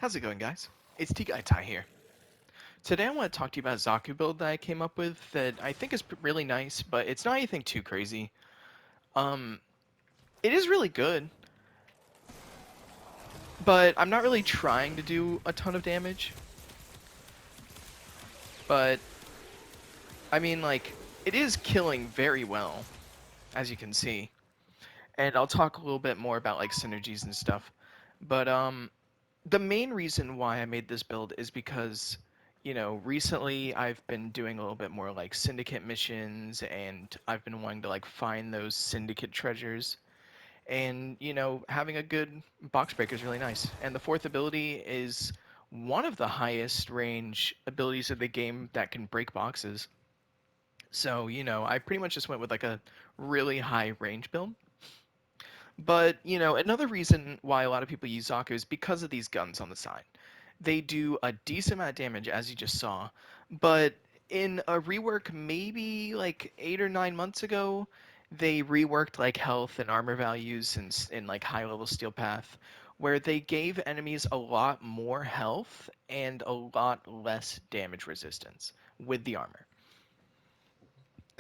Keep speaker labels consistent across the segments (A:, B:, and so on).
A: How's it going, guys? It's T-Guy Ty here. Today I want to talk to you about a Xaku build that I came up with that I think is really nice, but it's not anything too crazy. Um, it is really good, but I'm not really trying to do a ton of damage. But, I mean, like, it is killing very well, as you can see. And I'll talk a little bit more about, like, synergies and stuff. But, the main reason why I made this build is because, recently I've been doing a little bit more like syndicate missions and I've been wanting to like find those syndicate treasures. And, having a good box breaker is really nice. And the fourth ability is one of the highest range abilities of the game that can break boxes. So, I pretty much just went with like a really high range build. But, another reason why a lot of people use Xaku is because of these guns on the side. They do a decent amount of damage, as you just saw, but in a rework maybe like 8 or 9 months ago, they reworked like health and armor values in like high level steel path, where they gave enemies a lot more health and a lot less damage resistance with the armor.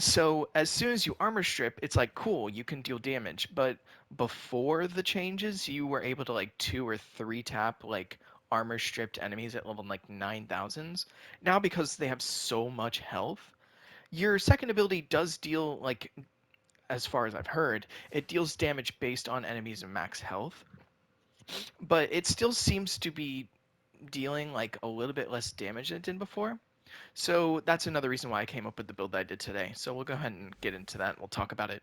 A: So as soon as you armor strip, it's like cool, you can deal damage. But before the changes, you were able to like 2 or 3 tap like armor stripped enemies at level like 9,000s. Now because they have so much health, your second ability does deal like, as far as I've heard, it deals damage based on enemies' max health, but it still seems to be dealing like a little bit less damage than it did before. So that's another reason why I came up with the build that I did today. So we'll go ahead and get into that and we'll talk about it.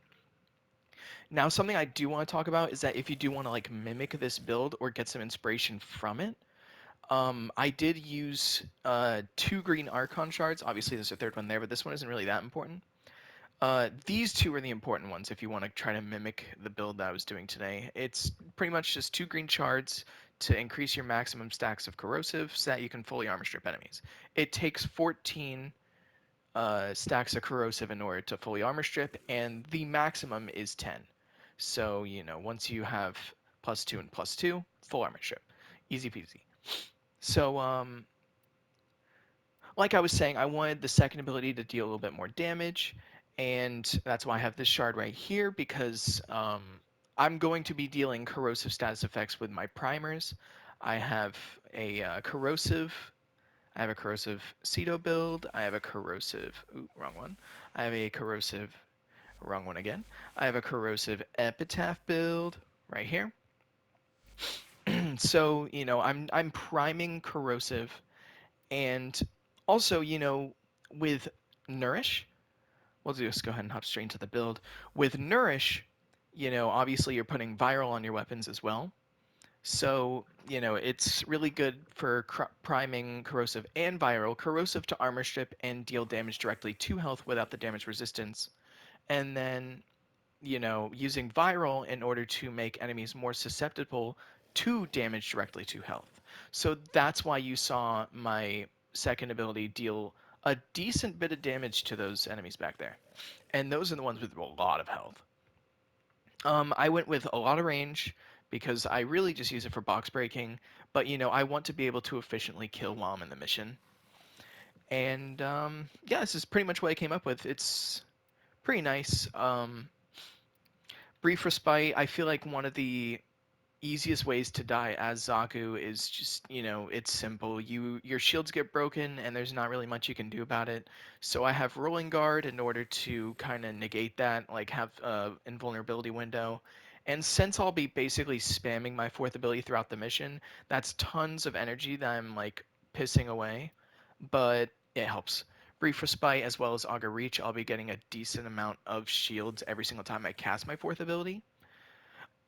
A: Now, something I do want to talk about is that if you do want to like mimic this build or get some inspiration from it, I did use 2 green Archon shards. Obviously, there's a third one there, but this one isn't really that important. These two are the important ones if you want to try to mimic the build that I was doing today. It's pretty much just 2 green shards to increase your maximum stacks of corrosive so that you can fully armor strip enemies. It takes 14 stacks of corrosive in order to fully armor strip, and the maximum is 10. So, once you have +2 and +2, full armor strip. Easy peasy. So, like I was saying, I wanted the second ability to deal a little bit more damage, and that's why I have this shard right here, because I'm going to be dealing corrosive status effects with my primers. I have a corrosive I have a corrosive Ceto build. I have a corrosive. Ooh, wrong one. I have a corrosive. Wrong one again. I have a corrosive epitaph build right here. So I'm priming corrosive, and also with Nourish. We'll just go ahead and hop straight into the build. With Nourish, obviously you're putting viral on your weapons as well. So, it's really good for priming corrosive and viral. Corrosive to armor strip and deal damage directly to health without the damage resistance. And then, using viral in order to make enemies more susceptible to damage directly to health. So that's why you saw my second ability deal a decent bit of damage to those enemies back there. And those are the ones with a lot of health. I went with a lot of range because I really just use it for box breaking, but I want to be able to efficiently kill while I'm in the mission. And yeah, this is pretty much what I came up with. It's pretty nice. Brief Respite, I feel like one of the easiest ways to die as Xaku is just, it's simple. Your shields get broken and there's not really much you can do about it. So I have Rolling Guard in order to kind of negate that, like have invulnerability window. And since I'll be basically spamming my fourth ability throughout the mission, that's tons of energy that I'm like pissing away, but it helps. Brief Respite as well as Augur Reach, I'll be getting a decent amount of shields every single time I cast my fourth ability.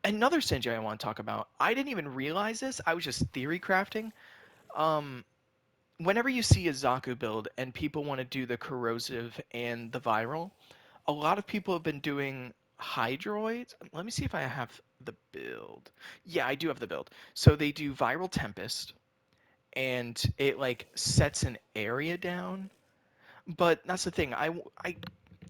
A: Another synergy I want to talk about. I didn't even realize this. I was just theory crafting. Um, Whenever you see a Xaku build and people want to do the corrosive and the viral, a lot of people have been doing hydroids. Let me see if I have the build. Yeah, I do have the build. So they do Viral Tempest, and it like sets an area down. But that's the thing.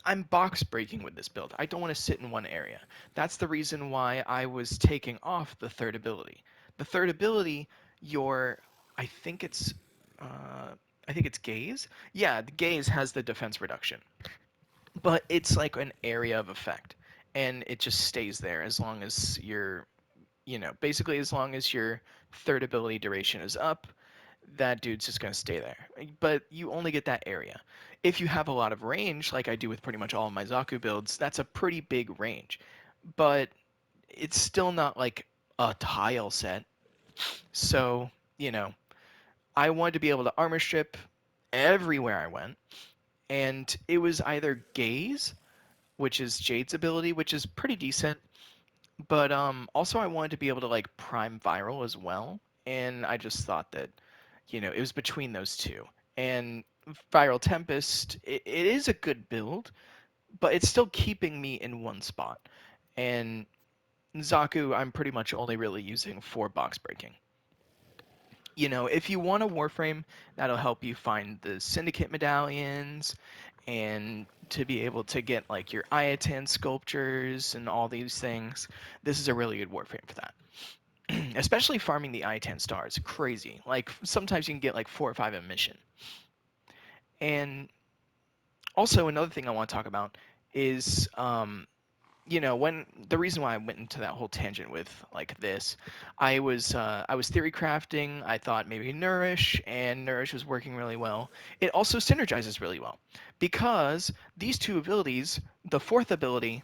A: I'm box breaking with this build. I don't want to sit in one area. That's the reason why I was taking off the third ability. The third ability, your I think it's I think it's gaze. Yeah, the gaze has the defense reduction, but it's like an area of effect, and it just stays there as long as basically as long as your third ability duration is up, that dude's just gonna stay there. But you only get that area. If you have a lot of range, like I do with pretty much all of my Xaku builds, that's a pretty big range. But it's still not like a tile set. So, you know, I wanted to be able to armor strip everywhere I went. And it was either Gaze, which is Jade's ability, which is pretty decent, but also I wanted to be able to like prime Viral as well. And I just thought that, it was between those two. And Viral Tempest, it is a good build, but it's still keeping me in one spot. And Xaku, I'm pretty much only really using for box breaking. If you want a Warframe, that'll help you find the Syndicate medallions and to be able to get like your Iatan sculptures and all these things. This is a really good Warframe for that. Especially farming the Iatan stars. Crazy. Like sometimes you can get like 4 or 5 a mission. And also another thing I want to talk about is when the reason why I went into that whole tangent with like this, I was theory crafting. I thought maybe Nourish, and Nourish was working really well. It also synergizes really well because these two abilities, the fourth ability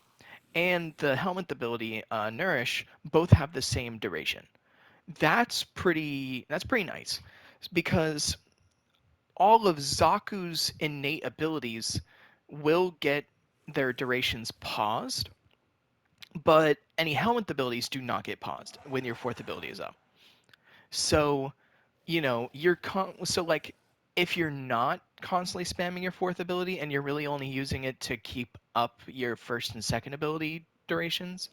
A: and the helminth ability, Nourish, both have the same duration. That's pretty nice because all of Zaku's innate abilities will get their durations paused, but any helmet abilities do not get paused when your fourth ability is up. So, so like if you're not constantly spamming your fourth ability and you're really only using it to keep up your first and second ability durations,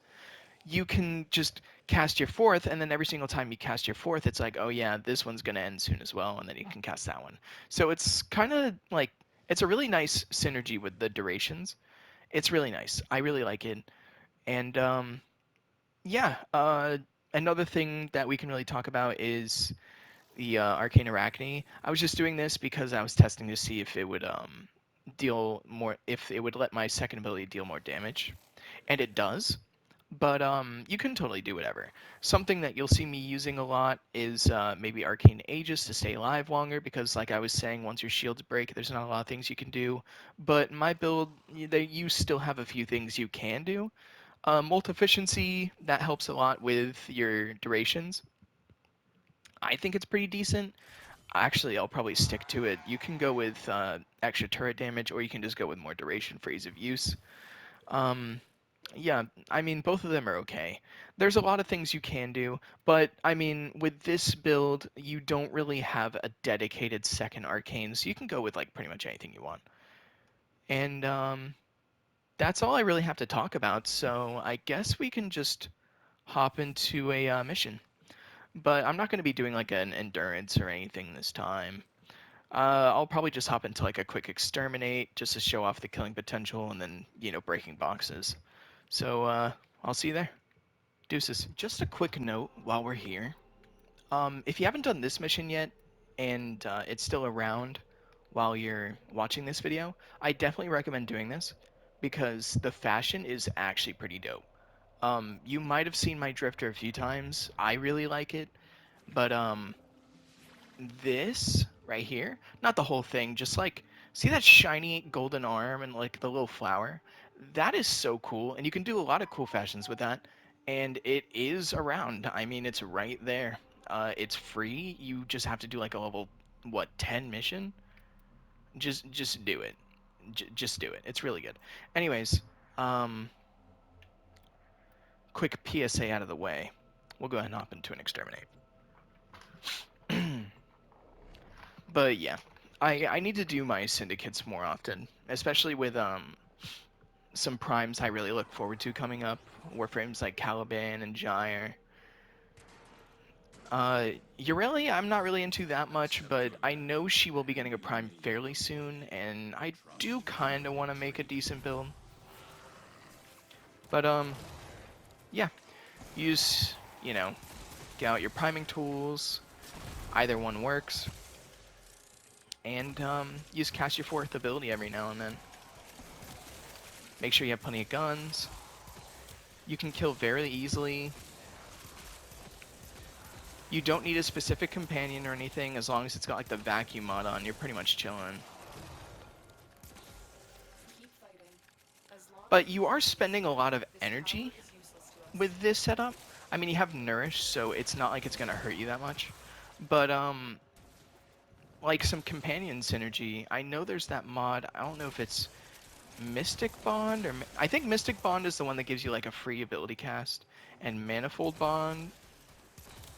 A: you can just cast your fourth, and then every single time you cast your fourth, it's like, oh yeah, this one's gonna end soon as well, and then you can cast that one. So it's kind of like it's a really nice synergy with the durations. It's really nice. I really like it, and yeah. Another thing that we can really talk about is the Arcane Arachne. I was just doing this because I was testing to see if it would deal more, if it would let my second ability deal more damage, and it does. But you can totally do whatever. Something that you'll see me using a lot is maybe Arcane Aegis to stay alive longer, because like I was saying, once your shields break, there's not a lot of things you can do. But my build, you still have a few things you can do. Efficiency, that helps a lot with your durations. I think it's pretty decent. Actually, I'll probably stick to it. You can go with extra turret damage, or you can just go with more duration for ease of use. Um, yeah, I mean, both of them are okay. There's a lot of things you can do, but I mean, with this build, you don't really have a dedicated second arcane, so you can go with like pretty much anything you want. And that's all I really have to talk about, so I guess we can just hop into a mission. But I'm not going to be doing like an endurance or anything this time. I'll probably just hop into like a quick exterminate just to show off the killing potential and then, breaking boxes. So I'll see you there. Deuces. Just a quick note while we're here. If you haven't done this mission yet and it's still around while you're watching this video, I definitely recommend doing this because the fashion is actually pretty dope. You might have seen my drifter a few times. I really like it, but this right here, not the whole thing, just like see that shiny golden arm and like the little flower? That is so cool, and you can do a lot of cool fashions with that. And it is around. I mean, it's right there. It's free. You just have to do like a level 10 mission. Just do it. Just do it. It's really good. Anyways, um, quick PSA out of the way. We'll go ahead and hop into an exterminate. But yeah, I need to do my syndicates more often, especially with some primes I really look forward to coming up. Warframes like Caliban and Gyre. Ureli, I'm not really into that much, but I know she will be getting a prime fairly soon, and I do kind of want to make a decent build. But yeah, use get out your priming tools, Either one works. And use Cast Your Fourth ability every now and then. Make sure you have plenty of guns. You can kill very easily. You don't need a specific companion or anything. As long as it's got like the vacuum mod on, you're pretty much chilling. But you are spending a lot of energy with this setup. I mean, you have Nourish, so it's not like it's gonna hurt you that much. But like some companion synergy, I know there's that mod. I don't know if it's Mystic Bond or I think Mystic Bond is the one that gives you like a free ability cast, and Manifold Bond.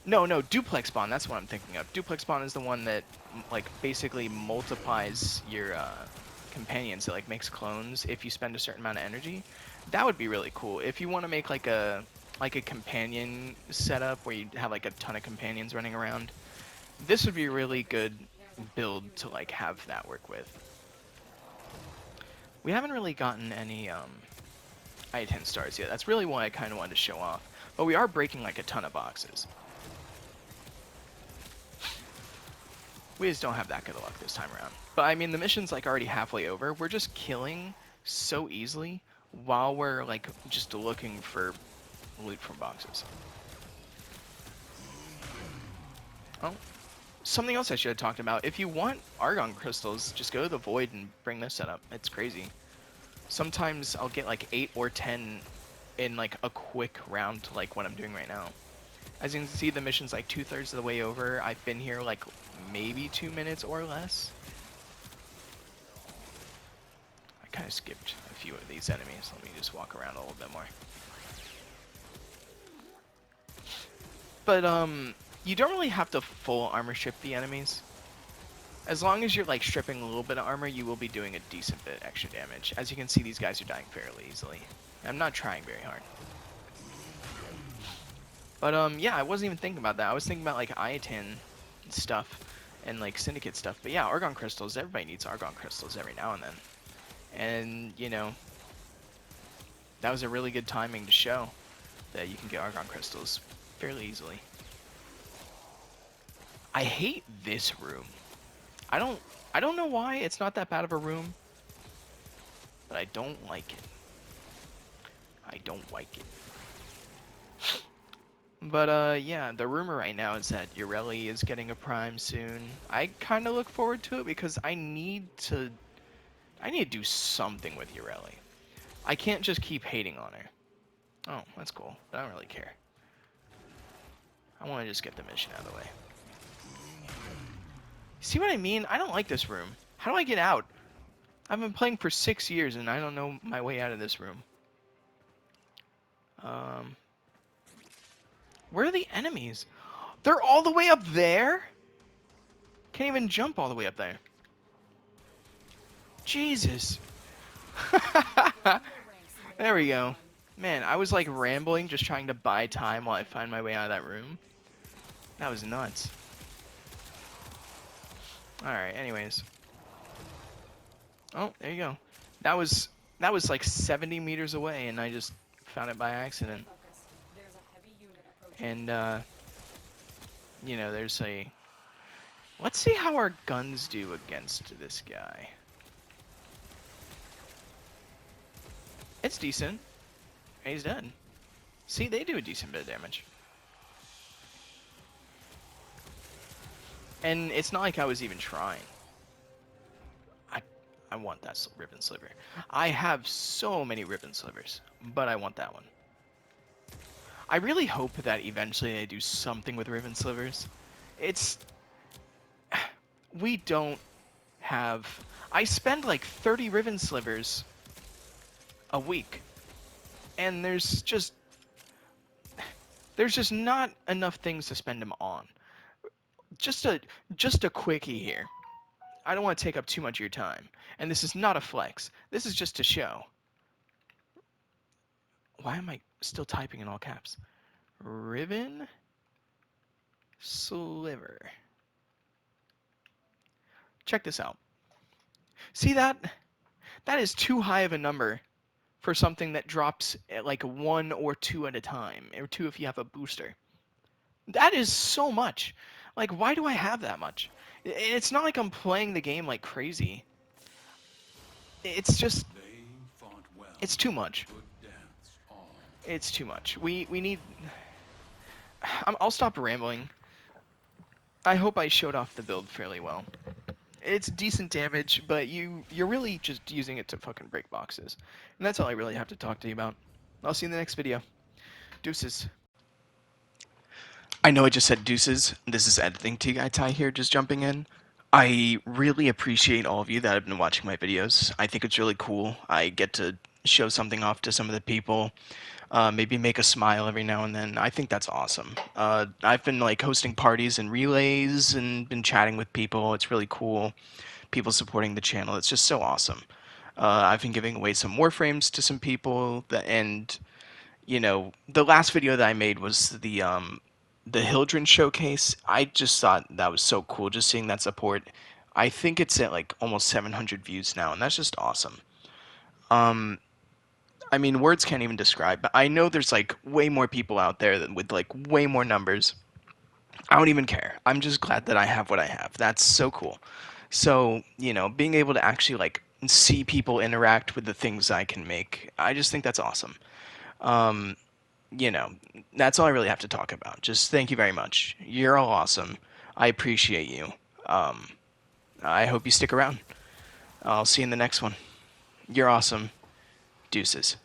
A: No, Duplex Bond. That's what I'm thinking of. Duplex Bond is the one that like basically multiplies your companions. It like makes clones if you spend a certain amount of energy. That would be really cool if you want to make like a companion setup where you have like a ton of companions running around. This would be a really good build to like have that work with. We haven't really gotten any I-10 stars yet. That's really why I kind of wanted to show off. But we are breaking like a ton of boxes. We just don't have that good of luck this time around. But I mean, the mission's like already halfway over. We're just killing so easily while we're like just looking for loot from boxes. Oh, something else I should have talked about. If you want argon crystals, just go to the void and bring this setup. It's crazy. Sometimes I'll get like 8 or 10 in like a quick round to like what I'm doing right now. As you can see, the mission's like 2/3 of the way over. I've been here like maybe 2 minutes or less. I kind of skipped a few of these enemies. Let me just walk around a little bit more. But you don't really have to full armor strip the enemies. As long as you're like stripping a little bit of armor, you will be doing a decent bit extra damage. As you can see, these guys are dying fairly easily. I'm not trying very hard. But yeah, I wasn't even thinking about that. I was thinking about like I-10 stuff and like Syndicate stuff. But yeah, argon crystals. Everybody needs argon crystals every now and then. And you know, that was a really good timing to show that you can get argon crystals fairly easily. I hate this room. I don't know why. It's not that bad of a room, but I don't like it. I don't like it. But yeah, the rumor right now is that Ureli is getting a prime soon. I kind of look forward to it because I need to do something with Ureli. I can't just keep hating on her. Oh, that's cool, but I don't really care. I want to just get the mission out of the way. See what I mean? I don't like this room. How do I get out? I've been playing for 6 years and I don't know my way out of this room. Where are the enemies? They're all the way up there? Can't even jump all the way up there. Jesus. There we go. Man, I was like rambling, just trying to buy time while I find my way out of that room. That was nuts. Alright, anyways. Oh, there you go. That was like 70 meters away and I just found it by accident. And you know, there's a... Let's see how our guns do against this guy. It's decent. He's dead. See, they do a decent bit of damage. And it's not like I was even trying. I want that ribbon sliver. I have so many ribbon slivers, but I want that one. I really hope that eventually they do something with ribbon slivers. We don't have... I spend like 30 ribbon slivers a week. And there's just not enough things to spend them on. Just a quickie here. I don't want to take up too much of your time. And this is not a flex. This is just to show. Why am I still typing in all caps? Ribbon sliver. Check this out. See that? That is too high of a number for something that drops at like 1 or 2 at a time, or 2 if you have a booster. That is so much. Like, why do I have that much? It's not like I'm playing the game like crazy. It's just,
B: They fought well.
A: it's too much.
B: Good dance, all.
A: It's too much. We need. I'll stop rambling. I hope I showed off the build fairly well. It's decent damage, but you're really just using it to fucking break boxes. And that's all I really have to talk to you about. I'll see you in the next video. Deuces. I know I just said deuces. This is editing Ty here, just jumping in. I really appreciate all of you that have been watching my videos. I think it's really cool. I get to show something off to some of the people. Maybe make a smile every now and then. I think that's awesome. I've been like hosting parties and relays and been chatting with people. It's really cool. People supporting the channel. It's just so awesome. I've been giving away some warframes to some people, and the last video that I made was the Hildren showcase. I just thought that was so cool, just seeing that support. I think it's at like almost 700 views now, and that's just awesome. Um, I mean, words can't even describe, but I know there's like way more people out there with like way more numbers. I don't even care. I'm just glad that I have what I have. That's so cool. So, being able to actually like see people interact with the things I can make, I just think that's awesome. Um, you know, that's all I really have to talk about. Just thank you very much. You're all awesome. I appreciate you. Um, I hope you stick around. I'll see you in the next one. You're awesome. Deuces.